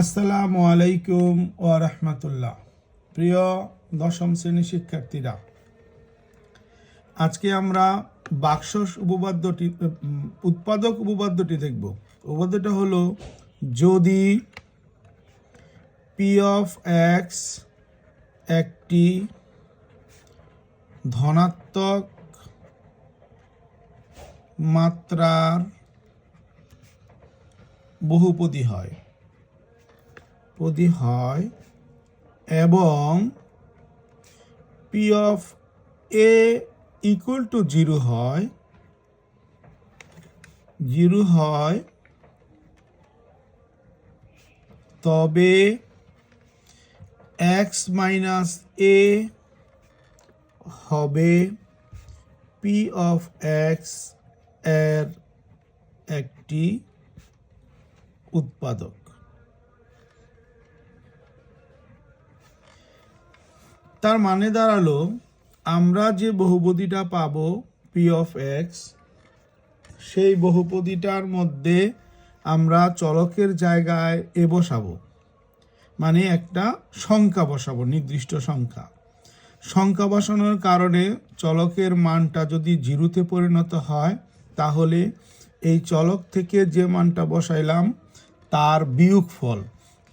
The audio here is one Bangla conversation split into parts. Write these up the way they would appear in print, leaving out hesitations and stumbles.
আসসালামু আলাইকুম ওয়া রাহমাতুল্লাহ। প্রিয় দশম শ্রেণীর শিক্ষার্থীরা, আজকে আমরা বাক্সস উপপাদ্যটি উৎপাদক উপপাদ্যটি দেখব। উপপাদ্যটা হলো, যদি পি অফ এক্স একটি ধনাত্মক মাত্রার বহুপদী হয় এবং P of A equal to zero হয়, তবে এক্স মাইনাস এ হবে পি অফ এক্স এর একটি উৎপাদক। তার মানে দাঁড়ালো, আমরা যে বহুপদীটা পাবো পি অফ এক্স, সেই বহুপদীটার মধ্যে আমরা চলকের জায়গায় এ বসাবো, মানে একটা সংখ্যা বসাবো, নির্দিষ্ট সংখ্যা বসানোর কারণে চলকের মানটা যদি জিরোতে পরিণত হয়, তাহলে এই চলক থেকে যে মানটা বসাইলাম তার বিয়োগফল,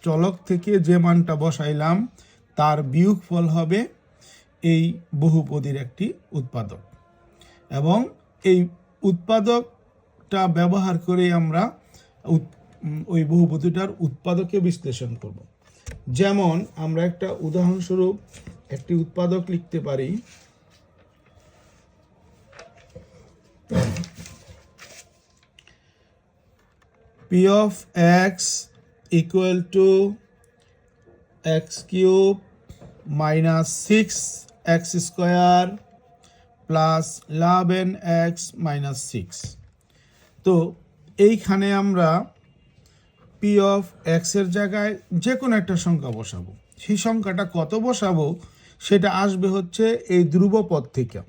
চলক থেকে যে মানটা বসাইলাম তার বিয়োগফল হবে এই বহুপদীর একটি উৎপাদক। এবং এই উৎপাদকটা ব্যবহার করে আমরা ওই বহুপদীটার উৎপাদকে বিশ্লেষণ করব। যেমন আমরা একটা উদাহরণস্বরূপ একটি উৎপাদক লিখতে পারি। P of x equal to x cube minus 6x square plus 11x minus 6। তো এইখানে আমরা পি অফ এক্সের জায়গায় যে কোনো একটা সংখ্যা বসাবো। সেই সংখ্যাটা কত বসাবো সেটা আসবে হচ্ছে এই ধ্রুবপদ থেকে।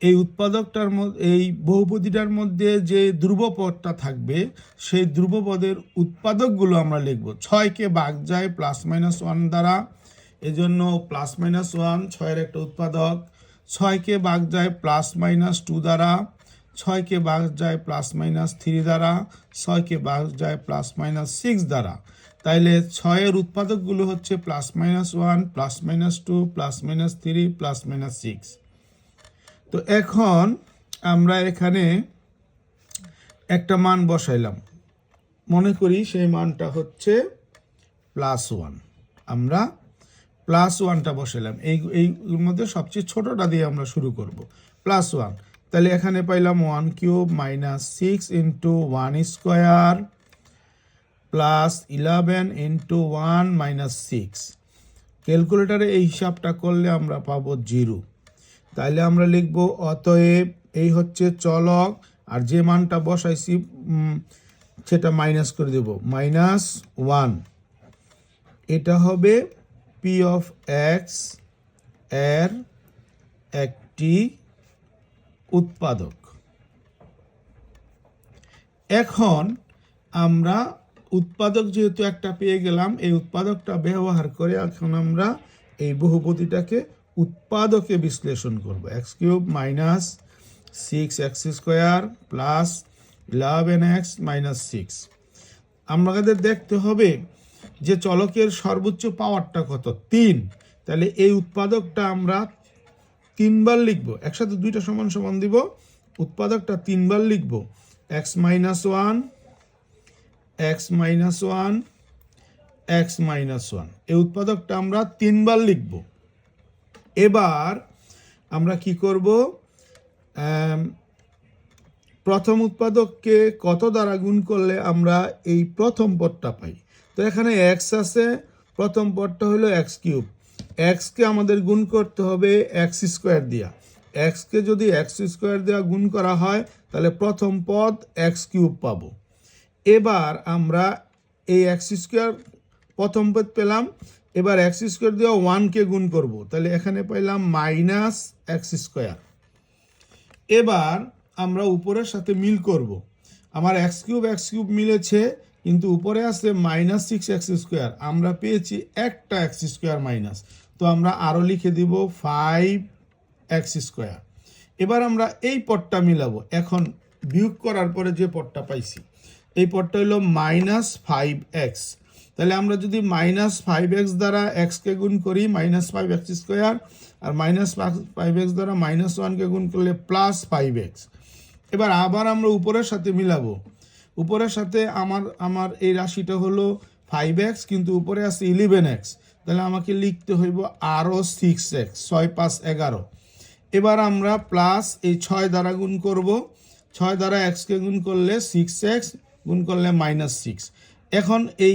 এই উৎপাদকটার মধ্যে, এই বহুপদীটার মধ্যে যে ধ্রুবপদটা থাকবে সেই ধ্রুবপদের উৎপাদকগুলো আমরা লিখব। 6কে ভাগ যায় প্লাস মাইনাস 1 দ্বারা, এজন্য প্লাস মাইনাস 1 6-এর একটা উৎপাদক। 6কে ভাগ যায় প্লাস মাইনাস 2 দ্বারা, 6কে ভাগ যায় প্লাস মাইনাস 3 দ্বারা, 6কে ভাগ যায় প্লাস মাইনাস 6 দ্বারা। তাইলে 6-এর উৎপাদকগুলো হচ্ছে plus minus 1, plus minus 2, plus minus 3, plus minus 6। তো এখন আমরা এখানে একটা মান বসাইলাম, মনে করি সেই মানটা হচ্ছে +1। আমরা +1টা বসাইলাম, এইগুলোর মধ্যে সবচেয়ে ছোটটা দিয়ে আমরা শুরু করব। +1, তাহলে এখানে পাইলাম 1 cube minus 6 into 1 square plus 11 into 1 minus 6। ক্যালকুলেটারে এই হিসাবটা করলে আমরা পাবো 0। তাইলে আমরা লিখব, অতএব এই হচ্ছে চলক, আর যে মানটা বসাইছি সেটা মাইনাস করে দেব, -1। এটা হবে পি অফ এক্স এর একটি উৎপাদক। এখন আমরা উৎপাদক যেহেতু একটা পেয়ে গেলাম, এই উৎপাদকটা ব্যবহার করে এখন আমরা এই বহুপদীটাকে উৎপাদকে বিশ্লেষণ করব। X cube minus 6x square plus 11x minus 6। আমাদের দেখতে হবে যে চলকের সর্বোচ্চ পাওয়ারটা কত, 3। তাহলে এই উৎপাদকটা আমরা 3 বার লিখব, একসাথে দুইটা সমান সমান দিব, উৎপাদকটা 3 বার লিখব। x minus 1, x minus 1, x minus 1, এই উৎপাদকটা আমরা 3 বার লিখব। এবার আমরা কি করব, প্রথম উৎপাদককে কত দ্বারা গুণ করলে আমরা এই প্রথম পদটা পাই। তো এখানে x আছে, প্রথম পদটা হলো এক্স কিউব। এক্সকে আমাদের গুণ করতে হবে এক্স স্কোয়ার দিয়া। এক্সকে যদি এক্স স্কোয়ার দেওয়া গুণ করা হয় তাহলে প্রথম পদ এক্স কিউব পাবো। এবার আমরা এই এক্স স্কোয়ার প্রথম পদ পেলাম, এবার এক্স স্কোয়ার দিয়ে 1কে গুণ করব, তাহলে এখানে পাইলাম মাইনাস এক্স স্কোয়ার। এবার আমরা উপরের সাথে মিল করব, আমার এক্স কিউব মিলেছে, কিন্তু উপরে আছে -6x², আমরা পেয়েছি একটা x² মাইনাস, তো আমরা আরও লিখে দিব 5x²। এবার আমরা এই পদটা মিলাবো, এখন বিয়োগ করার পরে যে পদটা পাইছি এই পদটা হলো -5x। তাহলে আমরা যদি -5x দ্বারা x-কে গুণ করি -5x², আর -5x দ্বারা -1-কে গুণ করলে +5x। এবার আবার আমরা উপরের সাথে মিলাবো, উপরের সাথে আমার এই রাশিটা হলো 5x, কিন্তু উপরে আছে 11x, তাহলে আমাকে লিখতে হইব আরও 6x, 6 5 11। এবার আমরা প্লাস এই 6 দ্বারা গুণ করব, 6 দ্বারা x-কে গুণ করলে 6x, গুণ করলে -6। এখন এই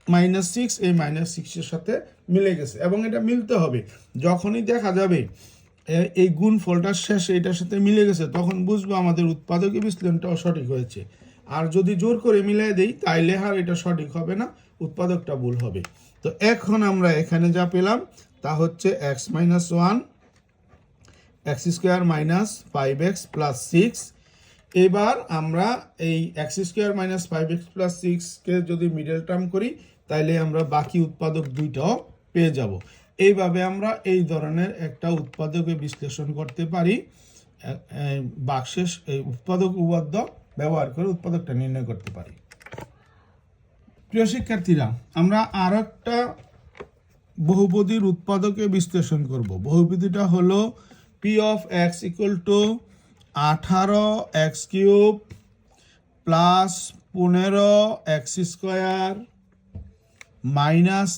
-6 এই -6-এর সাথে মিলে গেছে, এবং এটা মিলতে হবে। যখনই দেখা যাবে এই গুণ ফলটার শেষে এটার সাথে মিলে গেছে, তখন বুঝবো আমাদের উৎপাদকীয় বিশ্লেষণটাও সঠিক হয়েছে। আর যদি জোর করে মিলাই দেই তাইলে আর এটা সঠিক হবে না, উৎপাদকটা ভুল হবে। তো এখন আমরা এখানে যা পেলাম তা হচ্ছে x - 1 x² - 5x + 6। এবার আমরা এই x² - 5x + 6-কে যদি মিডল টার্ম করি তাইলে আমরা বাকি উৎপাদক দুইটাও পেয়ে যাব। এইভাবে আমরা এই ধরনের একটা উৎপাদকে বিশ্লেষণ করতে পারি, ভাগশেষ এই উৎপাদক উপপাদ্য ব্যবহার করে উৎপাদকটা নির্ণয় করতে পারি। প্রিয় শিক্ষার্থীরা, আমরা আর একটা বহুপদীর উৎপাদকে বিশ্লেষণ করব। বহুপদীটা হলো p of x = 18x³ plus 15x²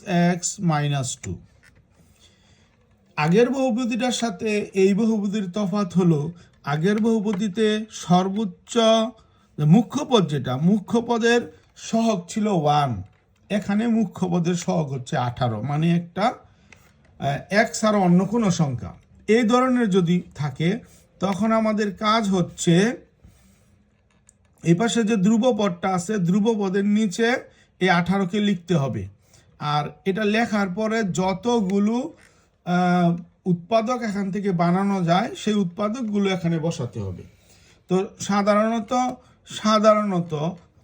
- x - 2। আগের বহুপদীটার সাথে এই বহুপদীর তফাৎ হলো, আগের বহুপদীতে সর্বোচ্চ মুখ্য পদ, যেটা মুখ্য পদের সহগ ছিল 1, এখানে মুখ্য পদের সহগ হচ্ছে 18, মানে একটা x আর অন্য কোনো সংখ্যা এই ধরনের যদি থাকে, তখন আমাদের কাজ হচ্ছে এই পাশে যে ধ্রুবপদটা আছে ধ্রুবপদের নিচে এই 18-কে লিখতে হবে, আর এটা লেখার পরে যতগুলো উৎপাদক এখান থেকে বানানো যায় সেই উৎপাদকগুলো এখানে বসাতে হবে। তো সাধারণত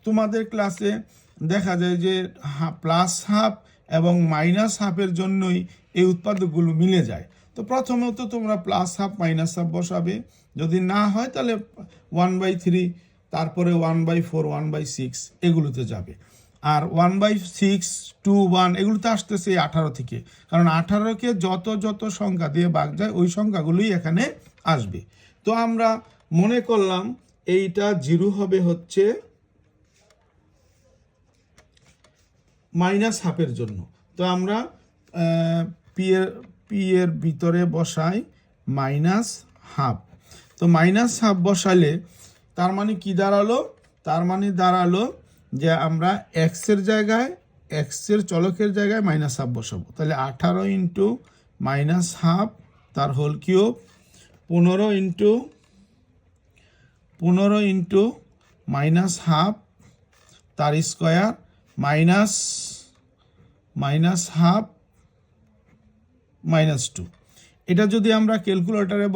তোমাদের ক্লাসে দেখা যায় যে +½ এবং -½ জন্যই এই উৎপাদকগুলো মিলে যায়। তো প্রথমত তোমরা +½ -½ বসাবে, যদি না হয় তাহলে 1/3, তারপরে 1/4, 1/6 এগুলোতে যাবে। আর 1/6, 2, 1 এগুলোতে আসতেছে 18 থেকে, কারণ 18-কে যত সংখ্যা দিয়ে ভাগ যায় ওই সংখ্যাগুলোই এখানে আসবে। তো আমরা মনে করলাম এইটা 0 হবে হচ্ছে -½ জন্য। তো আমরা p এর ভিতরে বসাই -½ তো -½ বসালে তার মানে কি দাঁড়ালো? তার মানে দাঁড়ালো যে আমরা x এর জায়গায়, x এর চলকের জায়গায় -½ বসাবো। তাহলে 18 × -½ তার হোল কিউব, 15 × -½ তার স্কয়ার, -½ -2। এটা যদি আমরা ক্যালকুলেটরে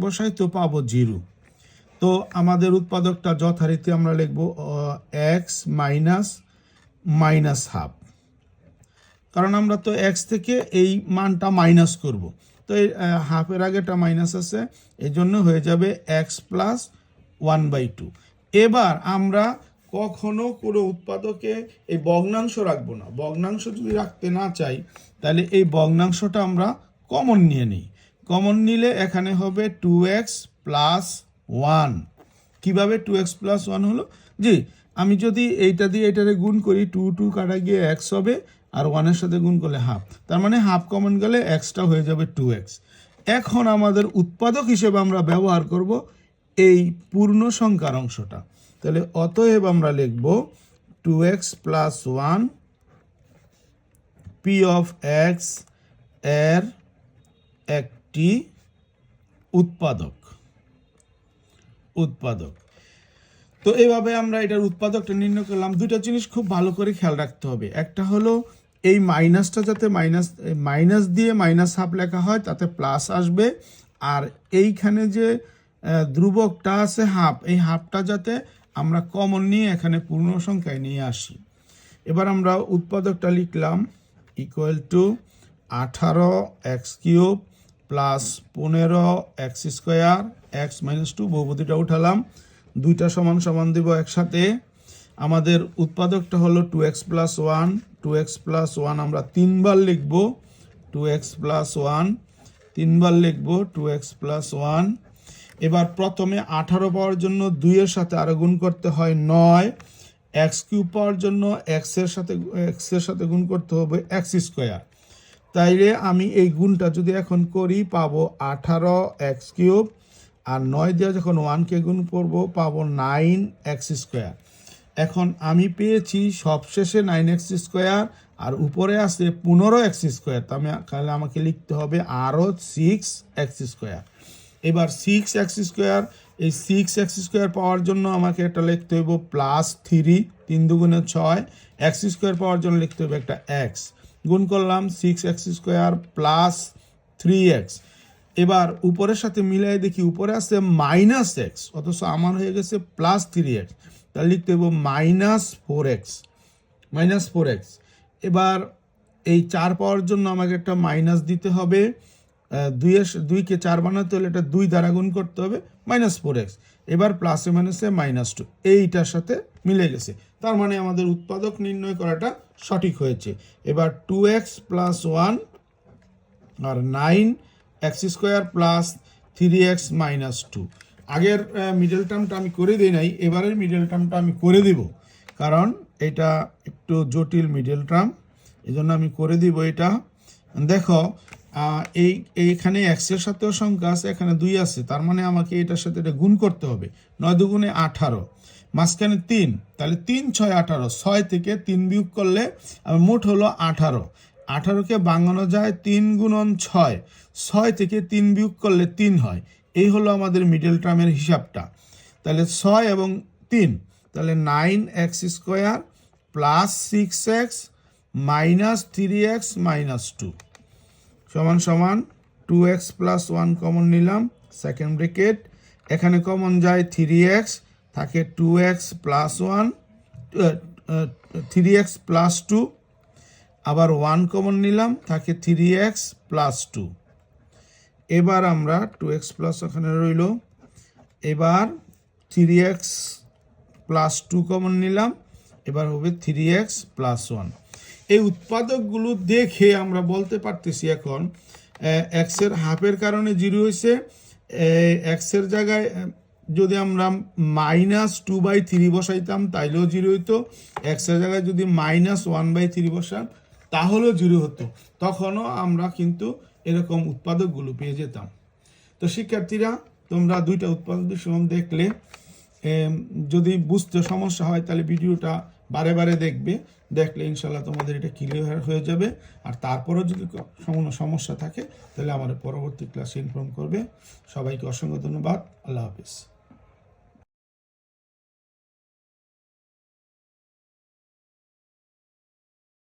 বসাই, তো পাবো 0। তো আমাদের উৎপাদকটা যথারীতি আমরা লিখব x -½ কারণ আমরা তো x থেকে এই মানটা মাইনাস করব। তো এই হাফের আগেটা মাইনাস আছে, এই জন্য হয়ে যাবে x + 1/2। এবার আমরা কখনো কোনো উৎপাদকে এই ভগ্নাংশ রাখবো না। ভগ্নাংশ যদি রাখতে না চাই তাহলে এই ভগ্নাংশটা আমরা কমন নিয়ে নিই। কমন নিলে এখানে হবে 2x + 1। কিভাবে 2x + 1 হলো? জি, আমি যদি এইটা দিয়ে এটারে গুণ করি, 2 2 কাটা গিয়ে x হবে, আর 1-এর সাথে গুণ করলে হাফ, তার মানে হাফ কমন গেলে এক্সটা হয়ে যাবে 2x। এখন আমাদের উৎপাদক হিসেবে আমরা ব্যবহার করব এই পূর্ণ সংখ্যার অংশটা। তাহলে অতএব আমরা লিখব 2x + 1 p of x এর একটি উৎপাদক। তো এইভাবে আমরা এটার উৎপাদকটা নির্ণয় করলাম। দুটো জিনিস খুব ভালো করে খেয়াল রাখতে হবে। একটা হলো এই মাইনাসটা যাতে মাইনাস দিয়ে -½ লেখা হয়, তাতে প্লাস আসবে, আর এইখানে যে ধ্রুবকটা আছে হাফ, এই হাফটা যাতে আমরা কমন নিয়ে এখানে পূর্ণ সংখ্যায় নিয়ে আসি। এবার আমরা উৎপাদকটা লিখলাম equal to 18x³ plus 15x² x-2 বহুপদীটা উঠালাম, দুইটা সমান সমান দিব একসাথে। আমাদের উৎপাদকটা হলো 2x + 1, 2x + 1 আমরা 3 বার লিখব, 2x + 1 3 বার লিখব 2x + 1। এবার প্রথমে 18 পাওয়ার জন্য 2 এর সাথে আরো গুণ করতে হয় 9, x³ পাওয়ার জন্য x এর সাথে গুণ করতে হবে x²। তাইলে আমি এই গুণটা যদি এখন করি পাবো 18x³ আর 9 দিয়ে যখন 1কে গুণ করব পাবো 9x²। এখন আমি পেয়েছি সবশেষে 9x² আর উপরে আছে 15x², তাহলে আমাকে লিখতে হবে আরও 6x²। এবার 6x², এই 6x² পাওয়ার জন্য আমাকে এটা লিখতে হবে +3, 3 দুগুণে 6, x² পাওয়ার জন্য লিখতে হবে একটা x, গুণ করলাম 6x² প্লাস 3x। এবার উপরের সাথে মিলাই দেখি উপরে আছে -x, অথচ আমার হয়ে গেছে +3x, তাহলে লিখতে হবে -4x। এবার এই 4 পাওয়ার জন্য আমাকে একটা মাইনাস দিতে হবে, 2কে 4 বানাতে হলে এটা 2 দ্বারা গুণ করতে হবে, -4x। এবার প্লাসে মাইনাসে -2, এইটার সাথে মিলে গেছে, তার মানে আমাদের উৎপাদক নির্ণয় করাটা সঠিক হয়েছে। এবার 2x + 1 আর 9x² প্লাস 3x - 2। আগের মিডল টার্মটা আমি করে দিই নাই, এবারের মিডল টার্মটা আমি করে দিব, কারণ এটা একটু জটিল মিডল টার্ম, এই জন্য আমি করে দিব এটা। দেখো এইখানে x এর সাথেও সংখ্যা আছে, এখানে 2 আছে, তার মানে আমাকে এটার সাথে এটা গুণ করতে হবে, 9 দুগুণে 18, মাঝখানে 3, তাহলে 3 6 18, 6 থেকে 3 বিয়োগ করলে মোট হলো 18। 18কে ভাঙানো যায় 3 গুণন 6, 6 থেকে 3 বিয়োগ করলে 3 হয়। এই হলো আমাদের মিডল টার্মের হিসাবটা। তাহলে 6 এবং 3, তাহলে 9x² plus 6x minus 3x - 2 সমান সমান 2x + 1 কমন নিলাম, সেকেন্ড ব্র্যাকেট, এখানে কমন যায় 3x, থাকে 2x + 1, 3x + 2, আবার 1 কমন নিলাম, থাকে 3x + 2। এবার আমরা 2x প্লাস ওখানে রইল, এবার 3x + 2 কমন নিলাম, এবার হবে 3x + 1। এই উৎপাদকগুলো দেখে আমরা বলতে পারতেছি এখন x এর হাফের কারণে 0 হয়েছে, x এর জায়গায় যদি আমরা -2/3 বসাইতাম তাইলেও 0 হইতো, x এর জায়গায় যদি -1/3 বসাম তাহলেও 0 হতো, তখনও আমরা কিন্তু এরকম উৎপাদকগুলো পেয়ে যেতাম। তো শিক্ষার্থীরা, তোমরা দুইটা উৎপাদক সমান দেখলে, যদি বুঝতে সমস্যা হয় তাহলে ভিডিওটা বারে বারে দেখলে ইনশাল্লাহ তোমাদের এটা ক্লিয়ার হয়ে যাবে। আর তারপরেও যদি কোনো সমস্যা থাকে তাহলে আমার পরবর্তী ক্লাসে ইনফর্ম করবে। সবাইকে অসংখ্য ধন্যবাদ। আল্লাহ হাফিজ।